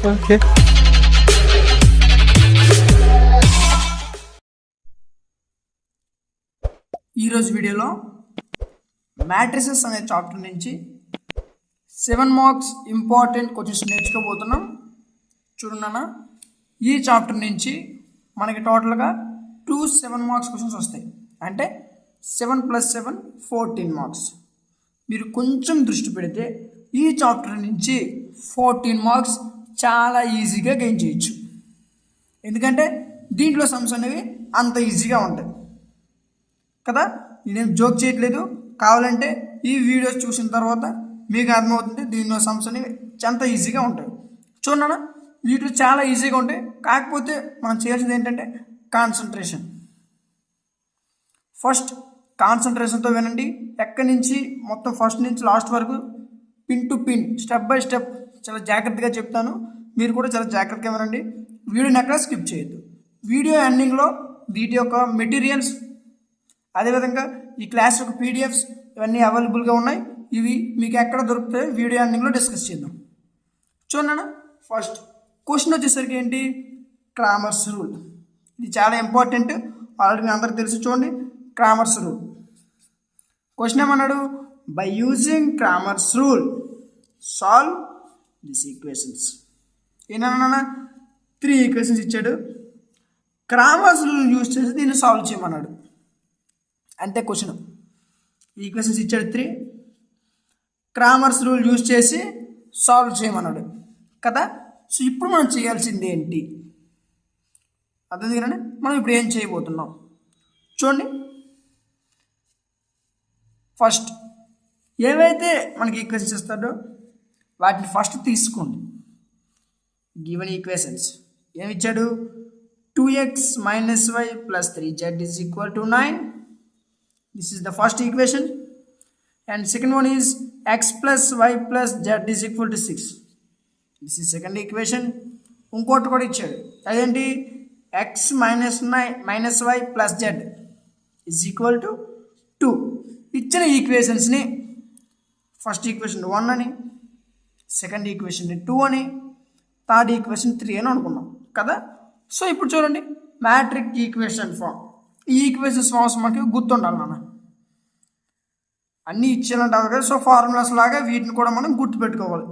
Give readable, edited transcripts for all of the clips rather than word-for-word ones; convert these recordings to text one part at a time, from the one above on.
Okay. ఈరోజు వీడియోలో matrices అనే చాప్టర్ నుంచి 7 మార్క్స్ ఇంపార్టెంట్ క్వశ్చన్స్ నేర్చుకోబోతున్నాం. చూడన్నా, ఈ చాప్టర్ నుంచి మనకి టోటల్గా 7 మార్క్స్ క్వశ్చన్స్ వస్తాయి. అంటే 7 + 7 14 మార్క్స్. మీరు కొంచెం దృష్టి పెడితే ఈ చాప్టర్ నుంచి 14 మార్క్స్ చాలా ఈజీగా గెయిన్ చేయొచ్చు. ఎందుకంటే దీంట్లో సమ్స్ అనేవి అంత ఈజీగా ఉంటాయి కదా. నేనేం జోక్ చేయట్లేదు. కావాలంటే ఈ వీడియోస్ చూసిన తర్వాత మీకు అర్థమవుతుంది దీనిలో సమ్స్ అనేవి ఎంత ఈజీగా ఉంటాయి. చూడన్నా, వీటిలో చాలా ఈజీగా ఉంటాయి. కాకపోతే మనం చేయాల్సింది ఏంటంటే కాన్సన్ట్రేషన్. ఫస్ట్ కాన్సన్ట్రేషన్తో వినండి. ఎక్కడి నుంచి మొత్తం ఫస్ట్ నుంచి లాస్ట్ వరకు pin to pin step by step చాలా జాగ్రత్తగా చెప్తాను. మీరు కూడా చాలా జాగ్రత్తగా వినండి. వీడియోని ఎక్కడ స్కిప్ చేయొద్దు. వీడియో ఎండింగ్లో వీటి యొక్క మెటీరియల్స్, అదేవిధంగా ఈ క్లాస్ యొక్క పీడిఎఫ్స్ ఇవన్నీ అవైలబుల్గా ఉన్నాయి. ఇవి మీకు ఎక్కడ దొరుకుతాయో వీడియో ఎండింగ్లో డిస్కస్ చేద్దాం. చూడన్నా, ఫస్ట్ క్వశ్చన్ వచ్చేసరికి ఏంటి? Cramer's rule. ఇది చాలా ఇంపార్టెంట్. ఆల్రెడీ అందరికి తెలిసి. చూడండి, క్రామర్స్ రూల్. క్వశ్చన్ ఏమన్నాడు? By using Cramer's rule solve this equations. ఏమన్నా 3 ఈక్వేషన్స్ ఇచ్చాడు. క్రామర్స్ రూల్ యూజ్ చేసి దీన్ని సాల్వ్ చేయమన్నాడు. అంతే క్వశ్చన్. ఈక్వేషన్స్ ఇచ్చాడు 3, క్రామర్స్ రూల్ యూజ్ చేసి సాల్వ్ చేయమన్నాడు కదా. సో ఇప్పుడు మనం చేయాల్సింది ఏంటి? అర్థం కానీ మనం ఇప్పుడు ఏం చేయబోతున్నాం చూడండి. ఫస్ట్ ఏవైతే మనకి ఈక్వేషన్స్ ఇస్తాడో వాటిని ఫస్ట్ తీసుకోండి. గివెన్ ఈక్వేషన్స్ ఏమిచ్చాడు? 2x - y + 3z = 9. This is the first equation, and second one is x + y + z = 6. This is second equation. ఇంకోటి కూడా ఇచ్చాడు. అదేంటి? x - y + z = 2. ఇచ్చిన ఈక్వేషన్స్ని ఫస్ట్ ఈక్వేషన్ 1 అని, సెకండ్ ఈక్వేషన్ని 2 అని, థర్డ్ ఈక్వేషన్ 3 అని అనుకున్నాం కదా. సో ఇప్పుడు చూడండి, మ్యాట్రిక్ ఈక్వేషన్ ఫామ్. ఈ ఈక్వేషన్స్ ఫామ్స్ మనకి గుర్తుండాలి నాన్న. అన్నీ ఇచ్చేయాలంటారు కదా. సో ఫార్ములాస్ లాగా వీటిని కూడా మనం గుర్తుపెట్టుకోవాలి.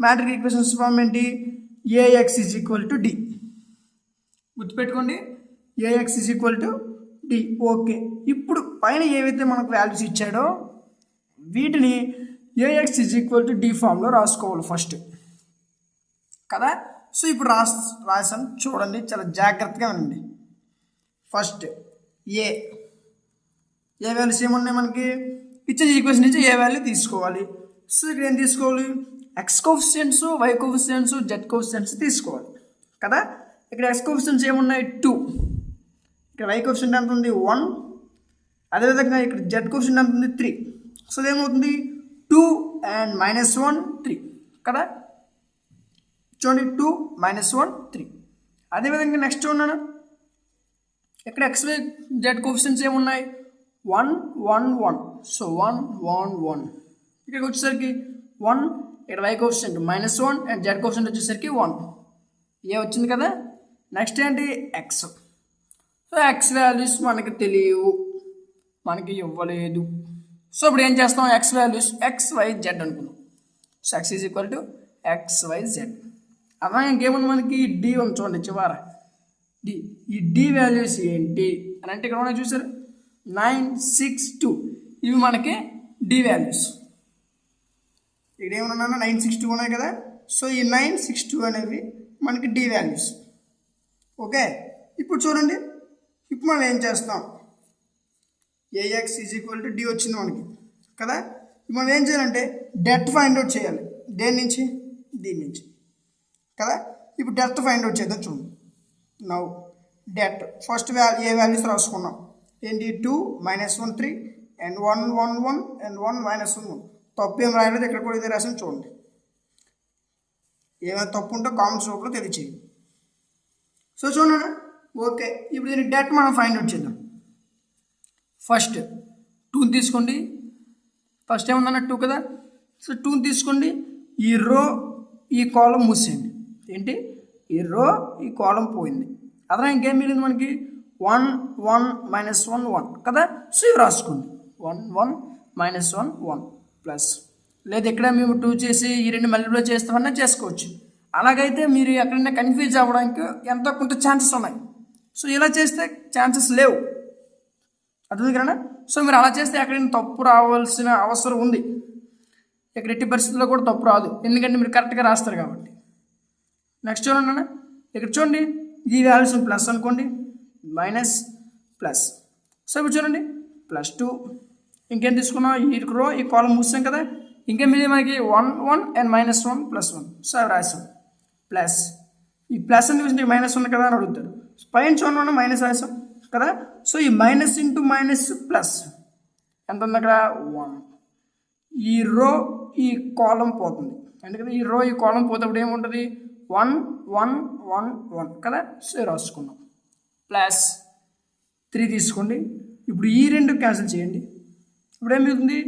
మ్యాట్రిక్ ఈక్వేషన్స్ ఫామ్ ఏంటి? ax = d. గుర్తుపెట్టుకోండి, ax = d. ఓకే. ఇప్పుడు పైన ఏవైతే మనకు వాల్యూస్ ఇచ్చాడో వీటిని ax = d ఫామ్లో రాసుకోవాలి ఫస్ట్ కదా. సో ఇప్పుడు రాసాను చూడండి, చాలా జాగ్రత్తగా ఉండండి. ఫస్ట్ ఏ వాల్యూస్ ఏమున్నాయి మనకి? ఇచ్చిన ఈక్వేషన్ నుంచి ఏ వాల్యూ తీసుకోవాలి. సో ఇక్కడ ఏం తీసుకోవాలి? X coefficients, y coefficients, z coefficients తీసుకోవాలి కదా. ఇక్కడ ఎక్స్ కోఎఫిషియెంట్స్ ఏమున్నాయి? 2. ఇక్కడ వై కోఎఫిషియెంట్ ఎంత ఉంది? 1. అదేవిధంగా ఇక్కడ జెడ్ కోఎఫిషియెంట్ ఎంత ఉంది? 3. సో ఏమవుతుంది? 2 and -1 3 కదా. చూడండి, 2 - 1 3. అదేవిధంగా నెక్స్ట్ ఉన్నాను, ఇక్కడ ఎక్స్ వై జెడ్ కోఎఫిషియెంట్స్ ఏమున్నాయి? 1 1 1. సో 1 1 1. ఇక్కడికి వచ్చేసరికి 1. ఇక్కడ y coefficient -1 and z coefficient వచ్చేసరికి 1. ఏ వచ్చింది కదా. నెక్స్ట్ ఏంటి? ఎక్స్. సో ఎక్స్ వాల్యూస్ మనకి తెలియవు, మనకి ఇవ్వలేదు. సో ఇప్పుడు ఏం చేస్తాం? ఎక్స్ వాల్యూస్ XYZ అనుకున్నాం. So x = XYZ. అలా ఇంకేముంది మనకి? డి ఉంది చూడండి చివర డి. ఈ డి వాల్యూస్ ఏంటి అని అంటే ఇక్కడ ఉన్నాయి చూసారు, 9 6 2. ఇవి మనకి డి వాల్యూస్. ఇక్కడ ఏమన్నా 9 6 2 ఉన్నాయి కదా. సో ఈ 9 6 2 అనేవి మనకి డి వాల్యూస్. ఓకే. ఇప్పుడు చూడండి, ఇప్పుడు మనం ఏం చేస్తాం? ax = d వచ్చింది మనకి కదా. మనం ఏం చేయాలంటే డెప్త్ ఫైండ్ అవుట్ చేయాలి. దేని నుంచి? దీని నుంచి కదా. ఇప్పుడు డెప్త్ ఫైండ్ అవుట్ చేద్దాం. చూడండి, నౌ డెప్త్ ఫస్ట్ ఏ వాల్యూస్ రాసుకున్నాం ఏంటి? 2 -1 3 and 1 1 1 and 1 -1 1. తప్పు ఏం రాయలేదు, ఇక్కడ కూడా ఇదే రాసాను చూడండి. ఏమైనా తప్పు ఉంటే కామెంట్స్ రూపంలో తెలియచేయండి. సో చూడండి, ఓకే. ఇప్పుడు దీన్ని డెప్త్ మనం ఫైండ్ అవుట్ చేద్దాం. ఫస్ట్ 2 తీసుకోండి. ఫస్ట్ ఏముందన్న 2 కదా. సో 2 తీసుకోండి. ఈ రో ఈ కాలం మూసేయండి. ఏంటి ఈ రో ఈ కాలం పోయింది. అదే ఇంకేం మిగిలింది మనకి 1 1 మైనస్ 1 1 కదా. సో ఇవి రాసుకోండి 1 1 మైనస్ 1 1 ప్లస్, లేదా ఇక్కడ మేము 2 చేసి ఈ రెండు మల్టిప్లై చేస్తామన్నా చేసుకోవచ్చు. అలాగైతే మీరు ఎక్కడైనా కన్ఫ్యూజ్ అవ్వడానికి ఎంతో కొంత ఛాన్సెస్ ఉన్నాయి. సో ఇలా చేస్తే ఛాన్సెస్ లేవు, అర్థం కదా. సో మీరు అలా చేస్తే ఎక్కడైనా తప్పు రావాల్సిన అవసరం ఉంది. ఇక్కడ ఎట్టి పరిస్థితుల్లో కూడా తప్పు రాదు, ఎందుకంటే మీరు కరెక్ట్గా రాస్తారు కాబట్టి. నెక్స్ట్ చూడండి అన్న, ఇక్కడ చూడండి ఈ వాల్యూస్ ప్లస్ అనుకోండి, మైనస్ ప్లస్. సో ఇప్పుడు చూడండి +2, ఇంకేం తీసుకున్నాం ఈ రో ఈ కాలం మూసాం కదా. ఇంకేం మీద మనకి 1 1 అండ్ -1 +1. సో అవి రాసాం ప్లస్. ఈ ప్లస్ అని చూసి మైనస్ ఉంది కదా అని అడుగుతారు. పైన చూడండి మైనస్ రాసాం కదా. సో ఈ మైనస్ ఇంటూ మైనస్ ప్లస్ ఎంత ఉంది అక్కడ 1. ఈ రో ఈ కాలం పోతుంది, ఎందుకంటే ఈ రో ఈ కాలం పోతే ఏముంటుంది 1 1 1 1 కదా. సో రాసుకున్నాం ప్లస్ 3 తీసుకోండి. ఇప్పుడు ఈ రెండు క్యాన్సిల్ చేయండి. ఇప్పుడు ఏం మిగులుతుంది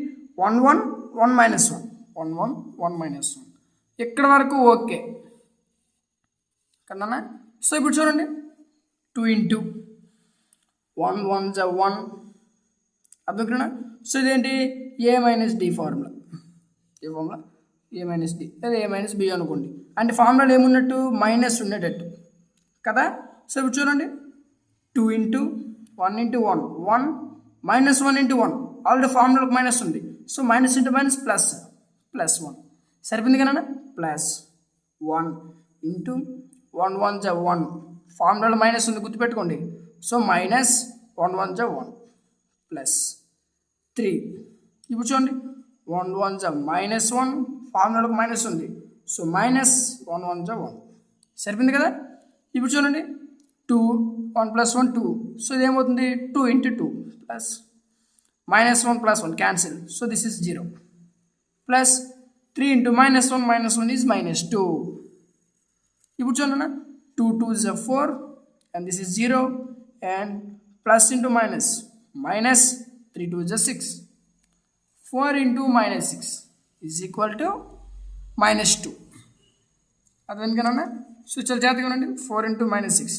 1 1 1 -1 1 1 1 -1. ఇక్కడ వరకు ఓకే కదన్నా. సో ఇప్పుడు చూడండి 2 ఇంటూ 1 1 = 1, అర్థం. సో ఇదేంటి a - d formula, A formula a - d లేదా a - b అనుకోండి. అంటే ఫార్ములాలో ఏమున్నట్టు మైనస్ ఉండేటట్టు కదా. సో ఇప్పుడు చూడండి 2 ఇంటూ 1 ఇంటూ 1 1 -1 ఇంటూ 1, ఆల్రెడీ ఫార్ములాకి మైనస్ ఉంది. So minus into minus plus +1 సరిపోయింది కదా. ప్లస్ 1 ఇంటూ 1 1 = 1, ఫార్ములాలో మైనస్ ఉంది గుర్తుపెట్టుకోండి. So -1 1 = 1 plus 3. ఇప్పుడు చూడండి 1 1 = -1, ఫార్ములాలకు మైనస్ ఉంది. సో -1 1 = 1 సరిపోయింది కదా. ఇప్పుడు చూడండి 2 1 + 1 2. సో ఇదేమవుతుంది 2 into 2 plus -1 + 1 cancel. So this is 0 plus 3 into -1 -1 is -2. ఇప్పుడు చూడండి 2 2 = 4 and this is 0 and plus into minus -3 2 = 6. 4 into -6 is equal to -2. అర్థమైంది కదన్నా. సో చాలా జాగ్రత్తగా ఉండండి. 4 ఇంటూ -6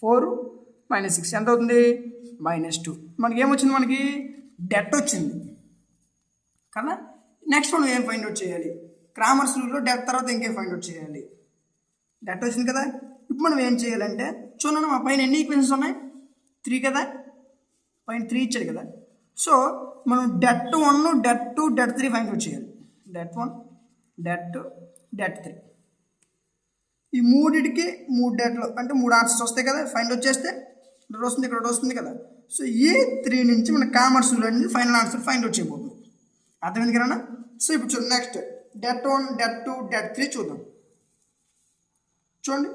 4 -6 ఎంత అవుతుంది -2. మనకి ఏమొచ్చింది, మనకి డెట్ వచ్చింది కదా. నెక్స్ట్ మనం ఏం ఫైండ్ అవుట్ చేయాలి, క్రామర్స్ రూల్లో డెట్ తర్వాత ఇంకేం ఫైండ్ అవుట్ చేయాలి. డెట్ వచ్చింది కదా. ఇప్పుడు మనం ఏం చేయాలంటే చూడండి మా పైన ఎన్ని ఈక్వేషన్స్ ఉన్నాయి 3 కదా, పైన 3 ఇచ్చాడు కదా. సో మనం debt 1 debt 2 debt 3 find out చేయాలి. డెట్ 1 డెట్ 2 డెట్ 3 ఈ మూడిటికి 3 డెట్లు అంటే 3 ఆన్సర్స్ వస్తాయి కదా. ఫైండ్ అవుట్ చేస్తే ఇక్కడ వస్తుంది ఇక్కడ వస్తుంది కదా. సో ఈ 3 నుంచి మన కామర్స్ నుంచి ఫైనల్ ఆన్సర్ ఫైండ్ అవుట్ చేయబోతుంది. అర్థమైంది కదా. సో ఇప్పుడు చూడండి నెక్స్ట్ డెట్ 1 డెట్ 2 డెట్ 3 చూద్దాం. చూడండి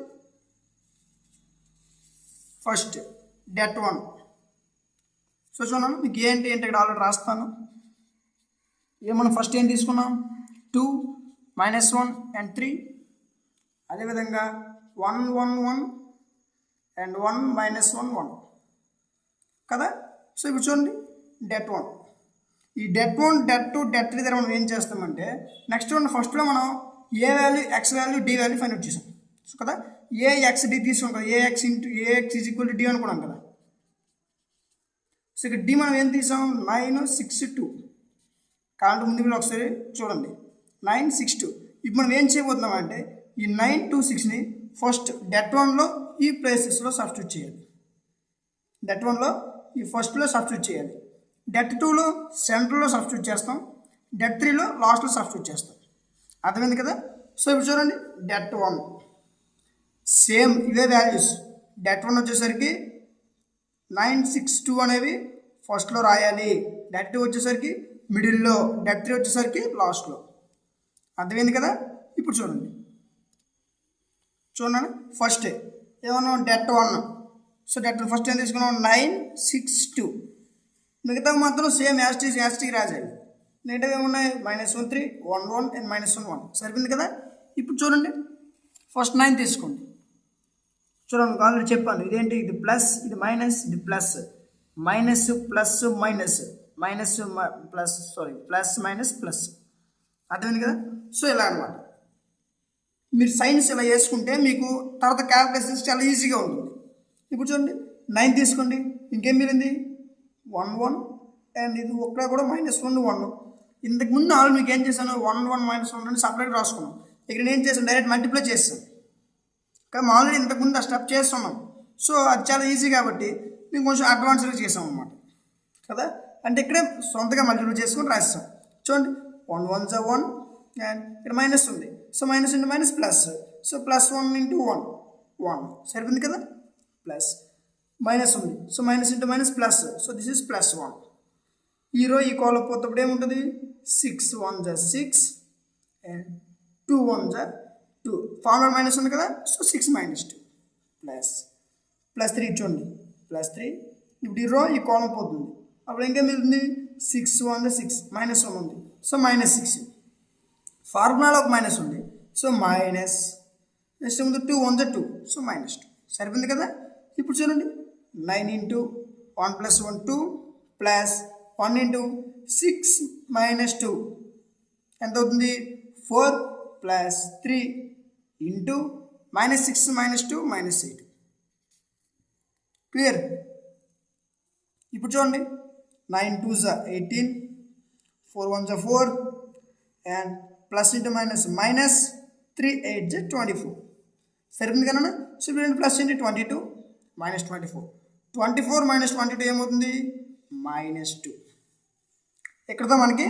ఫస్ట్ డెట్ 1. సో చూడండి మీకు ఏంటి ఇక్కడ ఆల్రెడీ రాస్తాను. మనం ఫస్ట్ ఏం తీసుకున్నాం 2 -1 అండ్ 3, అదేవిధంగా 1 1 1 అండ్ 1 -1 1 కదా. సో ఇప్పుడు చూడండి డెట్ 1, ఈ డెట్ 1 డెట్ 2 డెట్ 3 దగ్గర మనం ఏం చేస్తామంటే నెక్స్ట్ ఫస్ట్లో మనం A value x value D value find out చేసాం. సో కదా AXD తీసుకున్నాం కదా, AX = D అనుకున్నాం కదా. సో ఇక్కడ డి మనం ఏం తీసాం 9 6 2. కాబట్టి ముందు మీరు ఒకసారి చూడండి 9 6 2. ఇప్పుడు మనం ఏం చేయబోతున్నాం అంటే ఈ 9 2 6ని ఫస్ట్ డెట్ 1లో ఈ ప్లేసెస్లో సబ్స్టిట్యూట్ చేయాలి. డెట్ 1లో ఈ ఫస్ట్లో సబ్స్టిట్యూట్ చేయాలి. డెట్ 2లో సెంటర్లో సబ్స్టిట్యూట్ చేస్తాం. డెట్ 3లో లాస్ట్లో సబ్స్టిట్యూట్ చేస్తాం. అర్థమైంది కదా. సో ఇప్పుడు చూడండి డెట్ 1 సేమ్ ఇవే వాల్యూస్. డెట్ 1 వచ్చేసరికి 9 6 2 అనేవి ఫస్ట్లో రాయాలి. డెట్ 2 వచ్చేసరికి మిడిల్లో, డెట్ 3 వచ్చేసరికి లాస్ట్లో. అర్థమైంది కదా. ఇప్పుడు చూడండి ఫస్ట్ ఏమన్నా డెట్ 1. సో డెట్ ఫస్ట్ ఏం తీసుకున్నాం 9 6 2. మిగతా మాత్రం సేమ్ యాస్టీకి రాయాలి. నెగిటివ్ ఏమున్నాయి -1 3 1 1 అండ్ -1 1 సరిపోయింది కదా. ఇప్పుడు చూడండి ఫస్ట్ 9 తీసుకోండి. చూడండి ఆల్రెడీ చెప్పాను ఇదేంటి, ఇది ప్లస్ ఇది మైనస్ ఇది plus minus plus minus minus plus plus minus plus. అర్థమైంది కదా. సో ఇలా అనమాట. మీరు సైన్స్ ఇలా వేసుకుంటే మీకు తర్వాత క్యాల్కులేషన్స్ చాలా ఈజీగా ఉంటుంది. ఇప్పుడు చూడండి 9 తీసుకోండి, ఇంకేం మిగిలింది 1 1 అండ్ ఇది ఒక్కడ కూడా -1 1. ఇంతకుముందు ఆల్రెడీ మీకు ఏం చేశాను 1 1 -1 అని సపరేట్ రాసుకున్నాం. ఇక్కడ నేను ఏం చేశాను డైరెక్ట్ మల్టిప్లై చేస్తాను, కానీ ఆల్రెడీ ఇంతకుముందు ఆ స్టెప్ చేస్తున్నాం. సో అది చాలా ఈజీ కాబట్టి మేము కొంచెం అడ్వాన్స్గా చేసాం అన్నమాట కదా. అంటే ఇక్కడే సొంతగా మల్టిప్లై చేసుకొని రాస్తాం. చూడండి 1 1 జా 1 అండ్ ఇక్కడ మైనస్ ఉంది, so minus into minus plus, so +1 into 1 1 సరిపోయింది కదా. ప్లస్ మైనస్ ఉంది, so minus into minus plus, so this is +1. ఈ కాలం పోతప్పుడు ఏముంటుంది 6 1 జా 6 అండ్ 2 1 జా 2. ఫార్ములా మైనస్ ఉంది కదా, సో 6 - 2 +3 చూడండి +3. ఇప్పుడు ఈ కాలం పోతుంది, అప్పుడు ఇంకేం మిగులుతుంది 6 1 జా 6 -1 ఉంది, సో -6. ఫార్ములాలో ఒక మైనస్ ఉంది, సో మైనస్ నెక్స్ట్ ముందు 2 1 జా 2, సో -2 సరిపోయింది కదా. ఇప్పుడు చూడండి 9 ఇంటూ 1 + 1 2 ప్లస్ 1 ఇంటూ 6 - 2 ఎంత అవుతుంది 4 + 3 ఇంటూ -6 - 2 -8. క్లియర్. ఇప్పుడు చూడండి 9 2 జా 18, 4 1 జా 4 అండ్ ప్లస్ ఇంటూ మైనస్ -3 8 జా 24 సరిపోయింది కదా. సో ఇప్పుడు ప్లస్ ఇంటూ 22 -24, 24 - 22 ఏమవుతుంది -2. ఇక్కడతో మనకి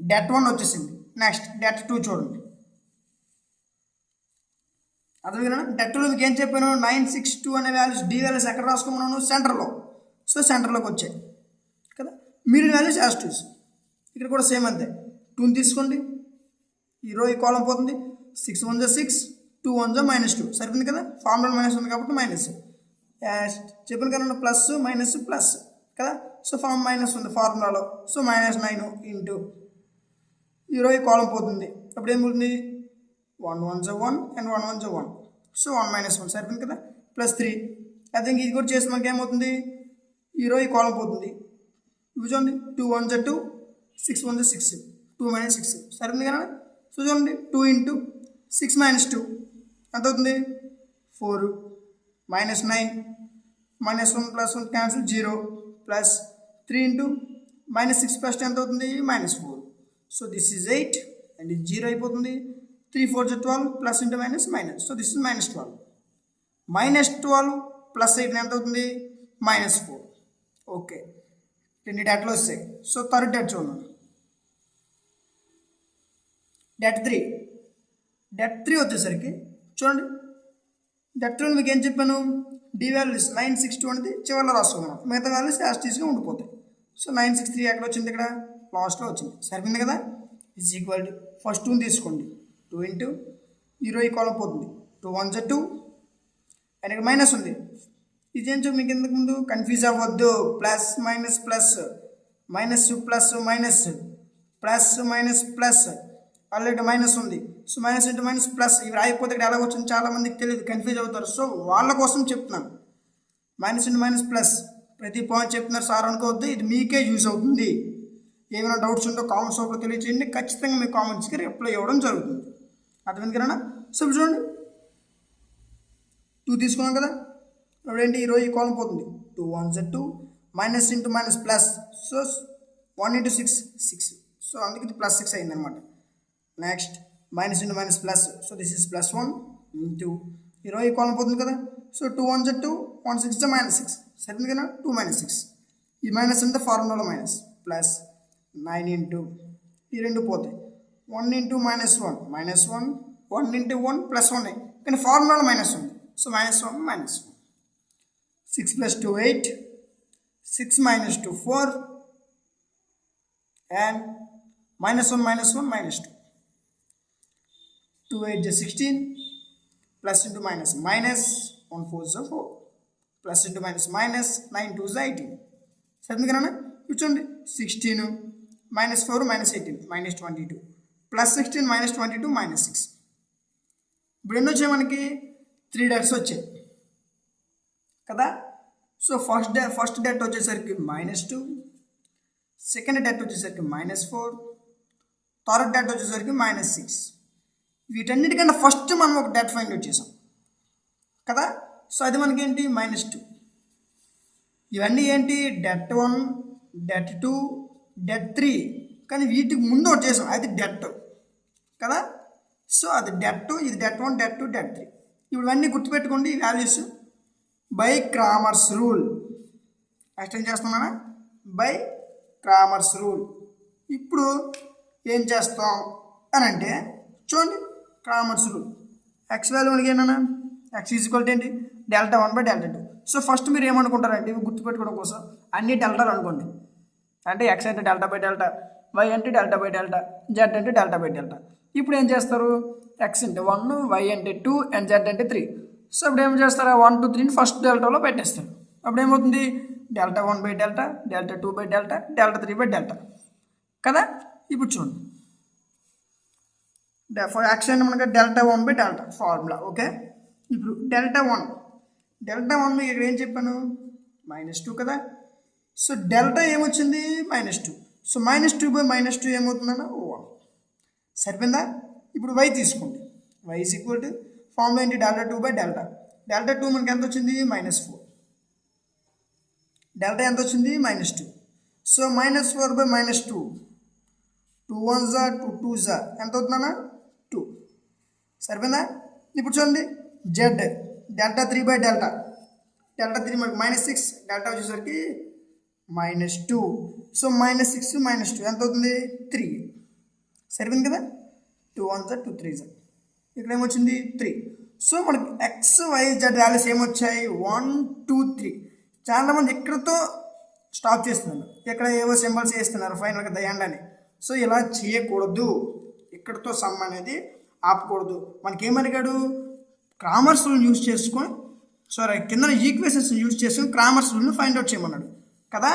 det 1 వచ్చేసింది. నెక్స్ట్ det 2 చూడండి. అర్థమైందా. det 2లో మీకు ఏం చెప్పాను 9 6 2 అనే వాల్యూస్ డి వాల్యూస్ ఎక్కడ రాసుకున్నాను సెంటర్లో, సో సెంటర్లోకి వచ్చాయి కదా. మీరు వాల్యూస్ యాజ్ టీజ్ ఇక్కడ కూడా సేమ్ అంతే. 2 తీసుకోండి, ఈ కాలం పోతుంది 6 1 జా 6 2 1 జా -2 సరిపోయింది కదా. ఫార్ములా మైనస్ ఉంది కాబట్టి మైనస్ చెప్పిన కదా ప్లస్ మైనస్ ప్లస్ కదా. సో మైనస్ ఉంది ఫార్ములాలో, సో -9 ఇంటూ ఈ కాలం పోతుంది, అప్పుడు ఏం పోతుంది 1 1 జా 1 అండ్ 1 1 జా 1, సో 1 - 1 సరిపోయింది కదా. +3 అదే ఇది కూడా చేస్తే మనకి ఏమవుతుంది ఈ కాలం పోతుంది. ఇప్పుడు చూడండి 2 1 జా 2 6 1 జా 6 2 - 6 సరిపోయింది కదా. సో చూడండి 2 ఇంటూ 6 - 2 ఎంత అవుతుంది 4 -9 -1 + 1 క్యాన్సిల్ 0 ప్లస్ 3 ఇంటూ -6 + 2 ఎంత అవుతుంది -4. సో దిస్ ఈజ్ 8 అండ్ ఇది 0 అయిపోతుంది. 3 4 జా 12 plus into minus minus, so this is -12. -12 + 8 ఎంత అవుతుంది -4. ఓకే, 2 డేట్లు వస్తాయి. సో థర్డ్ డేట్ చూడండి det 3 వచ్చేసరికి చూడండి det 3 మీకు ఏం చెప్పాను డి వాల్యూస్ 9 6 2 అనేది చివరిలో రాసుకున్నాం, మిగతా వాల్యూస్ యాస్టీస్గా ఉండిపోతాయి. సో 9 6 3 ఎక్కడ వచ్చింది ఇక్కడ లాస్ట్లో వచ్చింది సరిపోయింది కదా. ఈజ్ ఈక్వల్ టు ఫస్ట్ 2 తీసుకోండి 2 ఇంటూ ఈ కాలం పోతుంది 2 1 జా 2 అండ్ ఇక్కడ మైనస్ ఉంది. ఇదేం చెప్పి మీకు ఎందుకు ముందు కన్ఫ్యూజ్ అవ్వద్దు, plus minus plus minus plus minus plus minus plus already minus ఉంది, so minus into minus plus ఇవి రాయకపోతే ఇక్కడ ఎలా వచ్చింది చాలా మందికి తెలియదు, కన్ఫ్యూజ్ అవుతారు. సో వాళ్ళ కోసం చెప్తున్నాను మైనస్ ఇంటూ మైనస్ ప్లస్ ప్రతి పాయింట్ చెప్తున్నారు సార్ అనుకోవద్దు, ఇది మీకే యూజ్ అవుతుంది. ఏమైనా డౌట్స్ ఉంటే కామెంట్స్ రూపంలో తెలియచేయండి, ఖచ్చితంగా మీ కామెంట్స్కి రిప్లై ఇవ్వడం జరుగుతుంది. అర్థమైంది కదా. సో ఇప్పుడు చూడండి 2 తీసుకున్నాం కదా, ఇప్పుడు ఏంటి ఈ కాలం పోతుంది 2 1 జా 2 minus into minus plus, so 1 into 6 6, so అందుకే ఇది +6 అయింది అనమాట. Next minus into minus plus, so this is +1 into ఈ కాలం పోతుంది కదా, సో 2 1 జా 2 1 6 జా -6 సరిపోయింది కదా. 2 - 6 ఈ మైనస్ అంతా ఫార్ములాలో మైనస్ ప్లస్ 9 ఇంటూ ఈ 2 పోతాయి 1 ఇంటూ -1 -1 1 ఇంటూ 1 +1 కానీ ఫార్ములాలో మైనస్ ఉంది, సో -1 -1 6 + 2 8 6 - 2 4 and -1 -1 -2 2 8 జా 16 ప్లస్ ఇంటూ మైనస్ మైనస్ 1 4 జా 4 ప్లస్ ఇంటూ మైనస్ మైనస్ 9 2 జా 18 సరిపోయింది కదా. కూర్చోండి 16 -4 -18 -22 +16 -22 -6. ఇప్పుడు ఎన్ని వచ్చాయి మనకి 3 డేట్స్ వచ్చాయి కదా. సో ఫస్ట్ డేట్ వచ్చేసరికి -2, సెకండ్ డేట్ వచ్చేసరికి -4, థర్డ్ డేట్ వచ్చేసరికి -6. వీటన్నిటికన్నా ఫస్ట్ మనం ఒక డెట్ ఫైండ్ అవుట్ చేసాం కదా. సో అది మనకేంటి -2. ఇవన్నీ ఏంటి డెట్ 1, డెట్ 2, డెట్ 3. కానీ వీటికి ముందు ఒకటి చేసాం, అది డెట్ కదా. సో అది డెట్ 2, ఇది డెట్ 1, డెట్ 2, డెట్ 3. ఇప్పుడు ఇవన్నీ గుర్తుపెట్టుకోండి ఈ values by Cramer's rule. Next ఏం చేస్తున్నానా బై క్రామర్స్ రూల్. ఇప్పుడు ఏం చేస్తాం అని అంటే చూడండి, క్రామర్స్ రూల్ ఎక్స్ వాల్యూ ఏంటన్నా ఎక్స్ ఈజ్ ఈక్వల్ టు ఏంటి Δ1/Δ2. సో ఫస్ట్ మీరు ఏమనుకుంటారంటే ఇవి గుర్తుపెట్టుకోవడం కోసం అన్ని డెల్టాలు అనుకోండి. అంటే ఎక్స్ అంటే Δ/Δ, వై అంటే Δ/Δ, జెడ్ అంటే Δ/Δ. ఇప్పుడు ఏం చేస్తారు, ఎక్స్ అంటే 1, వై అంటే 2 అండ్ జెడ్ అంటే 3. సో ఇప్పుడు ఏం చేస్తారు, 1, 2, 3ని ఫస్ట్ డెల్టాలో పెట్టేస్తారు. అప్పుడు ఏమవుతుంది Δ1/Δ, Δ2/Δ, Δ3/Δ కదా. ఇప్పుడు చూడండి ఫర్ ఎక్స్ అంటే మనకి Δ1/Δ ఫార్ములా. ఓకే, ఇప్పుడు Δ1 మీకు ఇక్కడ ఏం చెప్పాను -2 కదా. సో డెల్టా ఏమొచ్చింది -2. సో -2/-2 ఏమవుతుందన్న 1. సరిపోయిందా. ఇప్పుడు వై తీసుకోండి, y is equal to formula ఏంటి Δ2/Δ. Δ2 మనకి ఎంత వచ్చింది -4. డెల్టా ఎంత వచ్చింది -2. సో -4/-2, 2 1s 2 2s ఎంత అవుతుందన్న 2. సరిపోయిందా. ఇప్పుడు చూడండి జెడ్ Δ3/Δ. Δ3 మనకి -6, డెల్టా వచ్చేసరికి -2. సో -6 -2 ఎంత అవుతుంది 3. సరిపోయింది కదా. 2 1s 2 3s ఇక్కడ ఏమొచ్చింది 3. సో మనకి ఎక్స్ వై జెడ్ వాల్యూస్ ఏమొచ్చాయి 1 2 3. చాలామంది ఇక్కడతో స్టాప్ చేస్తున్నారు, ఇక్కడ ఏవో సింబల్స్ వేస్తున్నారు ఫైనల్గా దయండి. సో ఇలా చేయకూడదు, ఇక్కడతో సమ్ అనేది ఆపకూడదు. మనకి ఏమడిగాడు క్రామర్స్ రూల్ యూజ్ చేసుకొని కింద ఈక్వేషన్స్ యూజ్ చేసుకొని క్రామర్స్ రూల్ని ఫైండ్ అవుట్ చేయమన్నాడు కదా.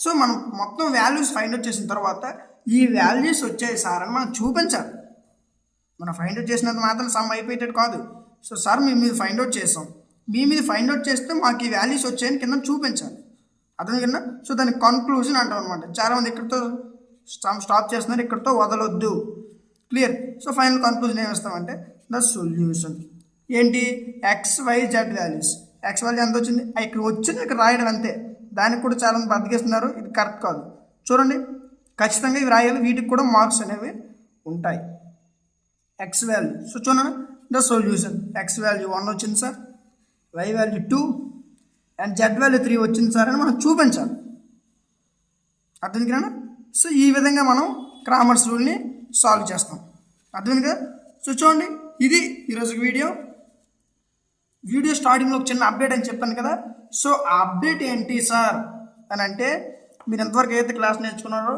సో మనం మొత్తం వాల్యూస్ ఫైండ్ అవుట్ చేసిన తర్వాత ఈ వాల్యూస్ వచ్చాయి సార్ అని మనం చూపించాలి. మనం ఫైండ్ అవుట్ చేసినంత మాత్రం సమ్ అయిపోయేటట్టు కాదు. సో సార్ మేము మీద ఫైండ్ అవుట్ చేసాం, మీ మీద ఫైండ్ అవుట్ చేస్తే మాకు ఈ వాల్యూస్ వచ్చాయని కింద చూపించాలి, అర్థం కన్నా. సో దానికి కన్క్లూజన్ అంటాం అనమాట. చాలామంది ఇక్కడితో స్టాప్ చేస్తున్నారు, ఇక్కడితో వదలొద్దు. క్లియర్. సో ఫైనల్ కన్క్లూజన్ ఏమి ఇస్తామంటే ద సొల్యూషన్ ఏంటి x y z values. X value ఎంత వచ్చింది ఇక్కడ వచ్చింది, ఇక్కడ రాయడం అంతే. దానికి కూడా చాలా మంది బతికేస్తున్నారు, ఇది కరెక్ట్ కాదు. చూడండి ఖచ్చితంగా ఇవి రాయాలి, వీటికి కూడా మార్క్స్ అనేవి ఉంటాయి. ఎక్స్ వాల్యూ సో చూడండి ద సొల్యూషన్ ఎక్స్ వాల్యూ 1 వచ్చింది sir, y value 2 and z value 3 వచ్చింది సార్ అని మనం చూపించాలి, అర్థమైంది కదా. సో ఈ విధంగా మనం క్రామర్స్ రూల్ని సాల్వ్ చేస్తాం, అర్థమైంది కదా. సో చూడండి ఇది ఈరోజు వీడియో స్టార్టింగ్లో ఒక చిన్న అప్డేట్ అని చెప్పాను కదా. సో ఆ అప్డేట్ ఏంటి సార్ అని అంటే మీరు ఎంతవరకు ఏదైతే క్లాస్ నేర్చుకున్నారో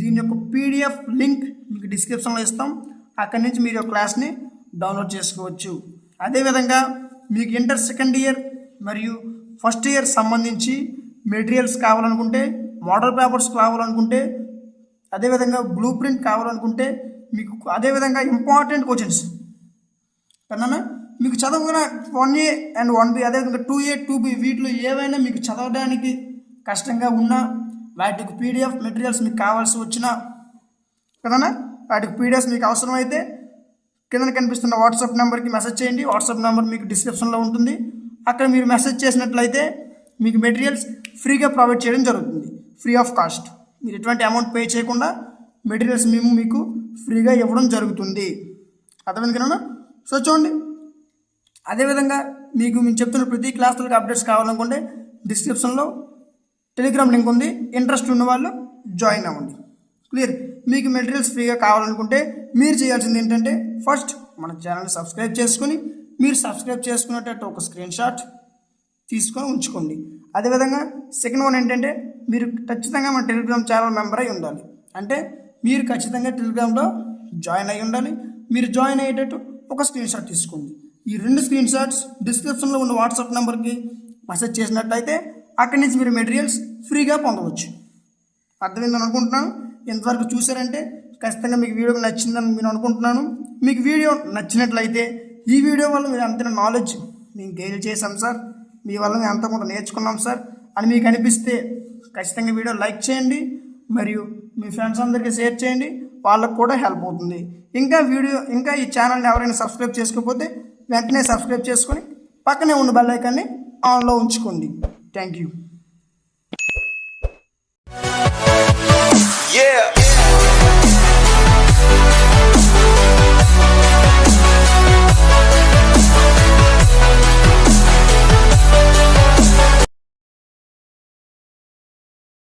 దీని యొక్క పీడిఎఫ్ లింక్ మీకు డిస్క్రిప్షన్లో ఇస్తాం, అక్కడి నుంచి మీరు క్లాస్ని డౌన్లోడ్ చేసుకోవచ్చు. అదేవిధంగా మీకు ఇంటర్ సెకండ్ ఇయర్ మరియు ఫస్ట్ ఇయర్ సంబంధించి మెటీరియల్స్ కావాలనుకుంటే, మోడల్ పేపర్స్ కావాలనుకుంటే, అదేవిధంగా బ్లూ ప్రింట్ కావాలనుకుంటే, మీకు అదేవిధంగా ఇంపార్టెంట్ క్వశ్చన్స్ కన్నా మీకు చదువుకున్న 1A అండ్ 1B అదేవిధంగా 2A 2B వీటిలో ఏవైనా మీకు చదవడానికి కష్టంగా ఉన్నా వాటికి పీడిఎఫ్ మెటీరియల్స్ మీకు కావాల్సి వచ్చినా కదన్నా వాటికి పీడిఎఫ్స్ మీకు అవసరమైతే కింద కనిపిస్తున్న వాట్సాప్ నెంబర్కి మెసేజ్ చేయండి. వాట్సాప్ నెంబర్ మీకు డిస్క్రిప్షన్లో ఉంటుంది, అక్కడ మీరు మెసేజ్ చేసినట్లయితే మీకు మెటీరియల్స్ ఫ్రీగా ప్రొవైడ్ చేయడం జరుగుతుంది, ఫ్రీ ఆఫ్ కాస్ట్. మీరు ఎటువంటి అమౌంట్ పే చేయకుండా మెటీరియల్స్ మేము మీకు ఫ్రీగా ఇవ్వడం జరుగుతుంది, అర్థమైంది కదా. సో చూడండి అదేవిధంగా మీకు మేము చెప్తున్న ప్రతి క్లాసులకు అప్డేట్స్ కావాలనుకుంటే డిస్క్రిప్షన్లో టెలిగ్రామ్ లింక్ ఉంది, ఇంట్రెస్ట్ ఉన్న వాళ్ళు జాయిన్ అవ్వండి. క్లియర్. మీకు మెటీరియల్స్ ఫ్రీగా కావాలనుకుంటే మీరు చేయాల్సింది ఏంటంటే ఫస్ట్ మన ఛానల్ని సబ్స్క్రైబ్ చేసుకొని, మీరు సబ్స్క్రైబ్ చేసుకున్నట్టు ఒక స్క్రీన్ షాట్ తీసుకొని ఉంచుకోండి. అదేవిధంగా సెకండ్ వన్ ఏంటంటే మీరు ఖచ్చితంగా మన టెలిగ్రామ్ ఛానల్ మెంబర్ అయి ఉండాలి, అంటే మీరు ఖచ్చితంగా టెలిగ్రామ్లో జాయిన్ అయి ఉండాలి. మీరు జాయిన్ అయ్యేటట్టు ఒక స్క్రీన్ షాట్ తీసుకోండి. ఈ 2 స్క్రీన్ షాట్స్ డిస్క్రిప్షన్లో ఉన్న వాట్సాప్ నెంబర్కి మెసేజ్ చేసినట్టయితే అక్కడి నుంచి మీరు మెటీరియల్స్ ఫ్రీగా పొందవచ్చు, అర్థమైందని అనుకుంటున్నాను. ఎంతవరకు చూసారంటే ఖచ్చితంగా మీకు వీడియో నచ్చిందని నేను అనుకుంటున్నాను. మీకు వీడియో నచ్చినట్లయితే ఈ వీడియో వల్ల మీరు అంత నాలెడ్జ్ మేము గెయిన్ చేసాం సార్, మీ వల్ల మేము అంత కొంత నేర్చుకున్నాం సార్ అని మీకు అనిపిస్తే ఖచ్చితంగా వీడియో లైక్ చేయండి మరియు మీ ఫ్రెండ్స్ అందరికీ షేర్ చేయండి. వాళ్ళకు కూడా హెల్ప్ అవుతుంది. ఇంకా ఈ ఛానల్ని ఎవరైనా సబ్స్క్రైబ్ చేసుకోకపోతే వెంటనే సబ్స్క్రైబ్ చేసుకొని పక్కనే ఉన్న బెల్ ఐకాన్ని ఆన్లో ఉంచుకోండి. Thank you.